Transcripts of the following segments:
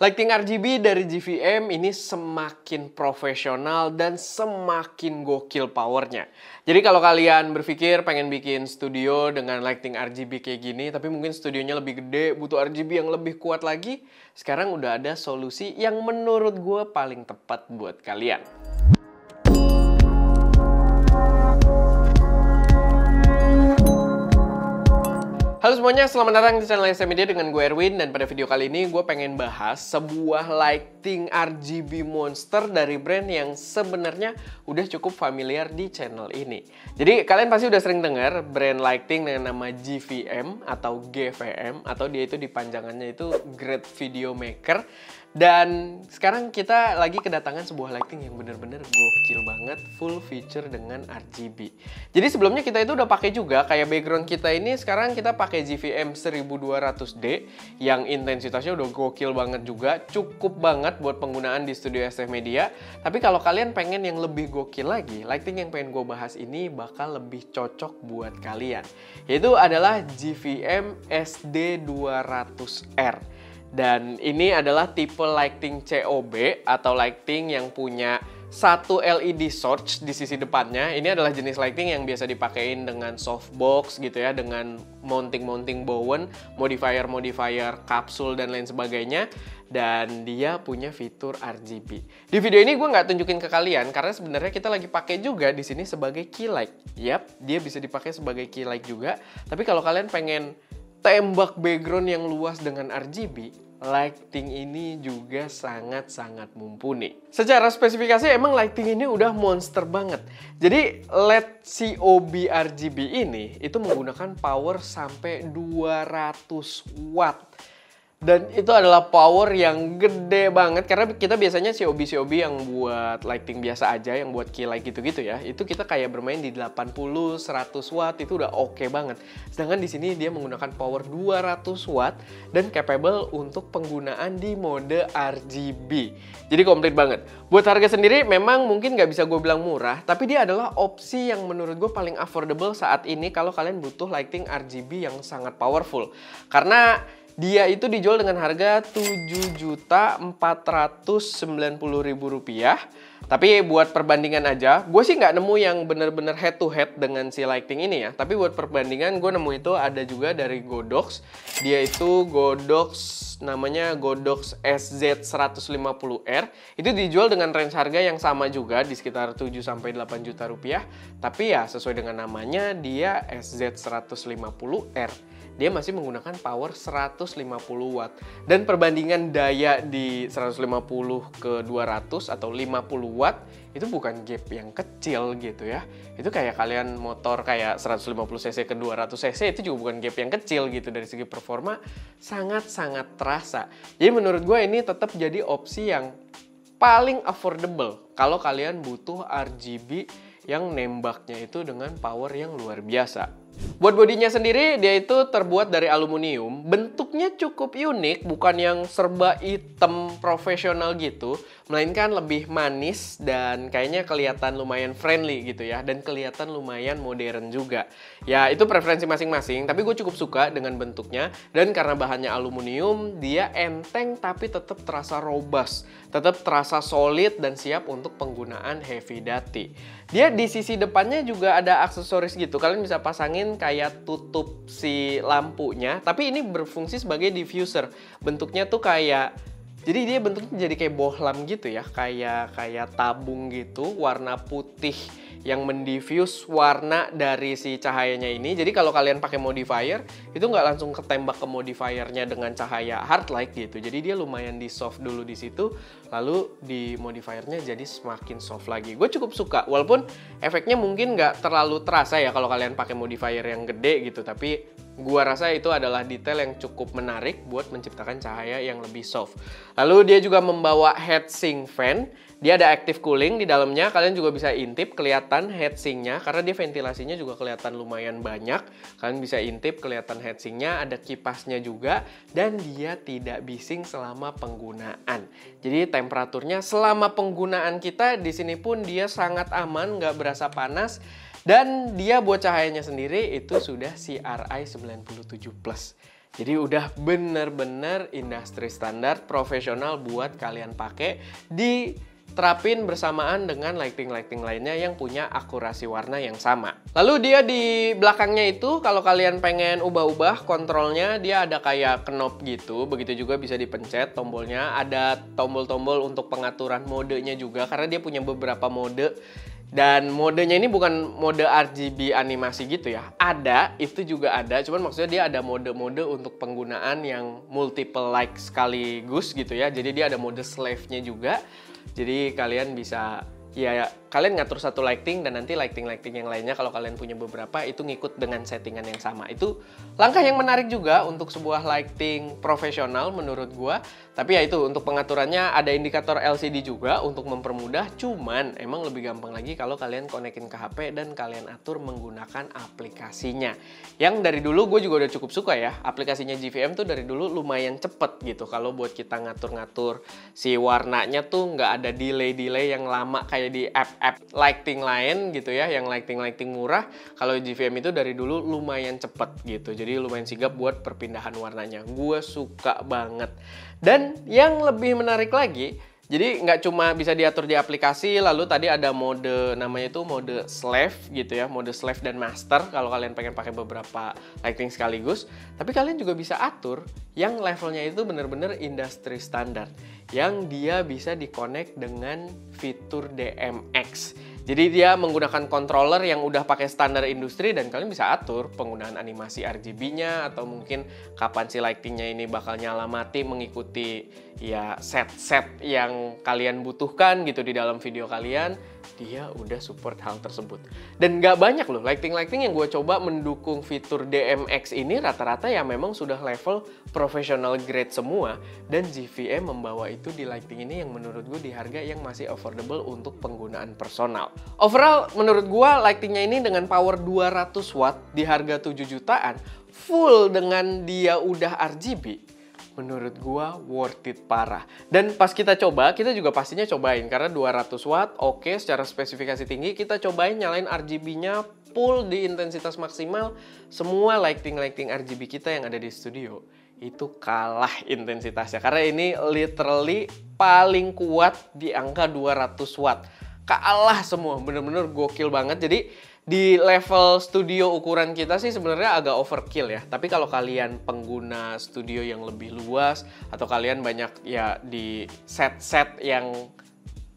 Lighting RGB dari GVM ini semakin profesional dan semakin gokil powernya. Jadi kalau kalian berpikir pengen bikin studio dengan lighting RGB kayak gini, tapi mungkin studionya lebih gede, butuh RGB yang lebih kuat lagi, sekarang udah ada solusi yang menurut gue paling tepat buat kalian. Halo semuanya, selamat datang di channel SM Media dengan gue Erwin. Dan pada video kali ini gue pengen bahas sebuah lighting RGB monster dari brand yang sebenarnya udah cukup familiar di channel ini. Jadi kalian pasti udah sering dengar brand lighting dengan nama GVM atau GVM, atau dia itu dipanjangannya itu Great Video Maker. Dan sekarang kita lagi kedatangan sebuah lighting yang bener-bener gokil banget, full feature dengan RGB. Jadi sebelumnya kita itu udah pakai juga, kayak background kita ini sekarang kita pakai GVM 1200D yang intensitasnya udah gokil banget juga, cukup banget buat penggunaan di studio SM Media. Tapi kalau kalian pengen yang lebih gokil lagi, lighting yang pengen gue bahas ini bakal lebih cocok buat kalian. Yaitu adalah GVM SD200R. Dan ini adalah tipe lighting COB atau lighting yang punya satu LED source di sisi depannya. Ini adalah jenis lighting yang biasa dipakein dengan softbox gitu ya, dengan mounting bowen, modifier kapsul dan lain sebagainya. Dan dia punya fitur RGB. Di video ini gue nggak tunjukin ke kalian karena sebenarnya kita lagi pakai juga di sini sebagai key light. Yap, dia bisa dipakai sebagai key light juga. Tapi kalau kalian pengen tembak background yang luas dengan RGB, lighting ini juga sangat-sangat mumpuni. Secara spesifikasi emang lighting ini udah monster banget. Jadi LED COB RGB ini itu menggunakan power sampai 200 watt. Dan itu adalah power yang gede banget karena kita biasanya COB yang buat lighting biasa aja, yang buat key light gitu-gitu ya. Itu kita kayak bermain di 80, 100 watt itu udah oke banget. Sedangkan di sini dia menggunakan power 200 watt dan capable untuk penggunaan di mode RGB. Jadi komplit banget. Buat harga sendiri memang mungkin nggak bisa gue bilang murah, tapi dia adalah opsi yang menurut gue paling affordable saat ini kalau kalian butuh lighting RGB yang sangat powerful. Karena dia itu dijual dengan harga Rp7.490.000. Tapi buat perbandingan aja, gue sih nggak nemu yang bener-bener head to head dengan si lighting ini ya. Tapi buat perbandingan gue nemu itu ada juga dari Godox. Dia itu Godox, namanya Godox SZ150R. Itu dijual dengan range harga yang sama juga di sekitar 7-8 juta rupiah. Tapi ya sesuai dengan namanya dia SZ150R. Dia masih menggunakan power 150 watt. Dan perbandingan daya di 150 ke 200 atau 50 watt itu bukan gap yang kecil gitu ya. Itu kayak kalian motor kayak 150 cc ke 200 cc itu juga bukan gap yang kecil gitu. Dari segi performa sangat-sangat terasa. Jadi menurut gue ini tetap jadi opsi yang paling affordable kalau kalian butuh RGB yang nembaknya itu dengan power yang luar biasa. Buat bodinya sendiri, dia itu terbuat dari aluminium. Bentuknya cukup unik, bukan yang serba hitam profesional gitu, melainkan lebih manis dan kayaknya kelihatan lumayan friendly gitu ya, dan kelihatan lumayan modern juga. Ya, itu preferensi masing-masing, tapi gue cukup suka dengan bentuknya, dan karena bahannya aluminium, dia enteng tapi tetap terasa robust, tetap terasa solid dan siap untuk penggunaan heavy duty. Dia di sisi depannya juga ada aksesoris gitu, kalian bisa pasangin kayak tutup si lampunya, tapi ini berfungsi sebagai diffuser. Bentuknya tuh kayak, jadi dia bentuknya jadi kayak bohlam gitu ya, kayak tabung gitu, warna putih yang mendiffuse warna dari si cahayanya ini. Jadi kalau kalian pakai modifier, itu nggak langsung ketembak ke modifiernya dengan cahaya hard light gitu. Jadi dia lumayan di soft dulu di situ, lalu di modifiernya jadi semakin soft lagi. Gue cukup suka, walaupun efeknya mungkin nggak terlalu terasa ya kalau kalian pakai modifier yang gede gitu. Tapi gua rasa itu adalah detail yang cukup menarik buat menciptakan cahaya yang lebih soft. Lalu dia juga membawa heatsink fan. Dia ada active cooling di dalamnya. Kalian juga bisa intip kelihatan heatsinknya karena dia ventilasinya juga kelihatan lumayan banyak. Kalian bisa intip kelihatan heatsinknya, ada kipasnya juga, dan dia tidak bising selama penggunaan. Jadi temperaturnya selama penggunaan kita di sini pun dia sangat aman, nggak berasa panas. Dan dia buat cahayanya sendiri itu sudah CRI 97+. Jadi udah bener-bener industri standar profesional buat kalian pakai, diterapin bersamaan dengan lighting-lighting lainnya yang punya akurasi warna yang sama. Lalu dia di belakangnya itu kalau kalian pengen ubah-ubah kontrolnya, dia ada kayak knob gitu, begitu juga bisa dipencet tombolnya. Ada tombol-tombol untuk pengaturan modenya juga karena dia punya beberapa mode. Dan modenya ini bukan mode RGB animasi gitu ya. Ada, itu juga ada. Cuman maksudnya dia ada mode-mode untuk penggunaan yang multiple light sekaligus gitu ya. Jadi dia ada mode slave-nya juga. Jadi kalian bisa, ya kalian ngatur satu lighting dan nanti lighting-lighting yang lainnya kalau kalian punya beberapa itu ngikut dengan settingan yang sama. Itu langkah yang menarik juga untuk sebuah lighting profesional menurut gua. Tapi ya itu untuk pengaturannya ada indikator LCD juga untuk mempermudah. Cuman emang lebih gampang lagi kalau kalian konekin ke HP dan kalian atur menggunakan aplikasinya. Yang dari dulu gue juga udah cukup suka ya. Aplikasinya GVM tuh dari dulu lumayan cepet gitu. Kalau buat kita ngatur-ngatur si warnanya tuh nggak ada delay-delay yang lama kayak di app lighting lain gitu ya. Yang lighting-lighting murah. Kalau GVM itu dari dulu lumayan cepet gitu. Jadi lumayan sigap buat perpindahan warnanya. Gue suka banget. Dan yang lebih menarik lagi, jadi nggak cuma bisa diatur di aplikasi, lalu tadi ada mode, namanya itu mode slave gitu ya, mode slave dan master kalau kalian pengen pakai beberapa lighting sekaligus. Tapi kalian juga bisa atur yang levelnya itu bener-bener industri standar, yang dia bisa dikonek dengan fitur DMX. Jadi dia menggunakan controller yang udah pakai standar industri dan kalian bisa atur penggunaan animasi RGB-nya atau mungkin kapan si lightingnya ini bakal nyala mati mengikuti ya set-set yang kalian butuhkan gitu di dalam video kalian. Dia udah support hal tersebut. Dan nggak banyak loh lighting-lighting yang gue coba mendukung fitur DMX ini rata-rata ya memang sudah level professional grade semua. Dan GVM membawa itu di lighting ini yang menurut gue di harga yang masih affordable untuk penggunaan personal. Overall menurut gue lightingnya ini dengan power 200 watt di harga 7 jutaan full dengan dia udah RGB. Menurut gua worth it parah. Dan pas kita coba, kita juga pastinya cobain. Karena 200 watt, oke, secara spesifikasi tinggi. Kita cobain nyalain RGB-nya full di intensitas maksimal. Semua lighting-lighting RGB kita yang ada di studio itu kalah intensitasnya. Karena ini literally paling kuat di angka 200 watt. Kalah semua, bener-bener gokil banget. Jadi di level studio ukuran kita sih sebenarnya agak overkill ya. Tapi kalau kalian pengguna studio yang lebih luas atau kalian banyak ya di set-set yang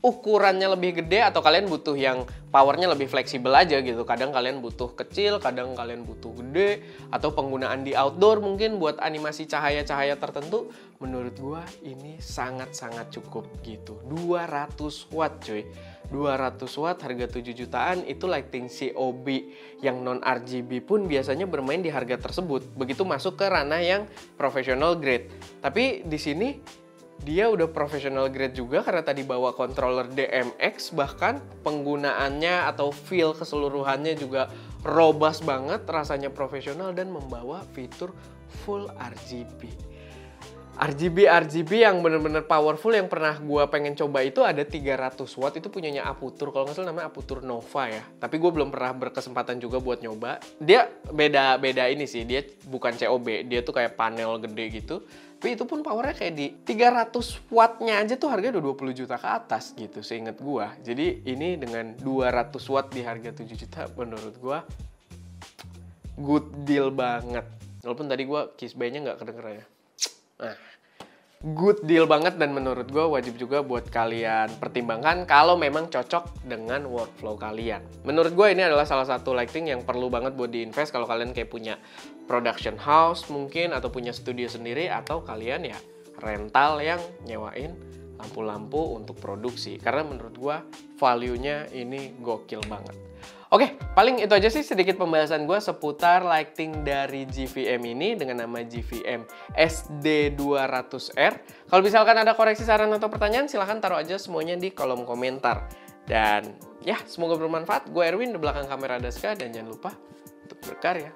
ukurannya lebih gede atau kalian butuh yang powernya lebih fleksibel aja gitu. Kadang kalian butuh kecil, kadang kalian butuh gede, atau penggunaan di outdoor mungkin buat animasi cahaya-cahaya tertentu. Menurut gua ini sangat-sangat cukup gitu. 200 watt cuy. 200 watt harga 7 jutaan itu lighting COB yang non RGB pun biasanya bermain di harga tersebut. Begitu masuk ke ranah yang professional grade. Tapi di sini dia udah professional grade juga karena tadi bawa controller DMX, bahkan penggunaannya atau feel keseluruhannya juga robust banget, rasanya profesional dan membawa fitur full RGB. RGB yang bener-bener powerful yang pernah gue pengen coba itu ada 300 watt, itu punyanya Aputur, kalau nggak salah namanya Aputur Nova ya. Tapi gue belum pernah berkesempatan juga buat nyoba. Dia beda ini sih, dia bukan COB, dia tuh kayak panel gede gitu. Tapi itu pun powernya kayak di 300 wattnya aja tuh harganya udah 20 juta ke atas gitu seinget gue. Jadi ini dengan 200 watt di harga 7 juta menurut gue good deal banget. Walaupun tadi gue kiss buy-nya nggak kedengeran ya. Nah, good deal banget dan menurut gue wajib juga buat kalian pertimbangkan kalau memang cocok dengan workflow kalian. Menurut gue ini adalah salah satu lighting yang perlu banget buat diinvest kalau kalian kayak punya production house mungkin atau punya studio sendiri atau kalian ya rental yang nyewain lampu-lampu untuk produksi. Karena menurut gue value-nya ini gokil banget. Oke, paling itu aja sih sedikit pembahasan gue seputar lighting dari GVM ini dengan nama GVM SD200R. Kalau misalkan ada koreksi, saran, atau pertanyaan, silahkan taruh aja semuanya di kolom komentar. Dan ya, semoga bermanfaat. Gue Erwin, di belakang kamera Daska, dan jangan lupa untuk berkarya.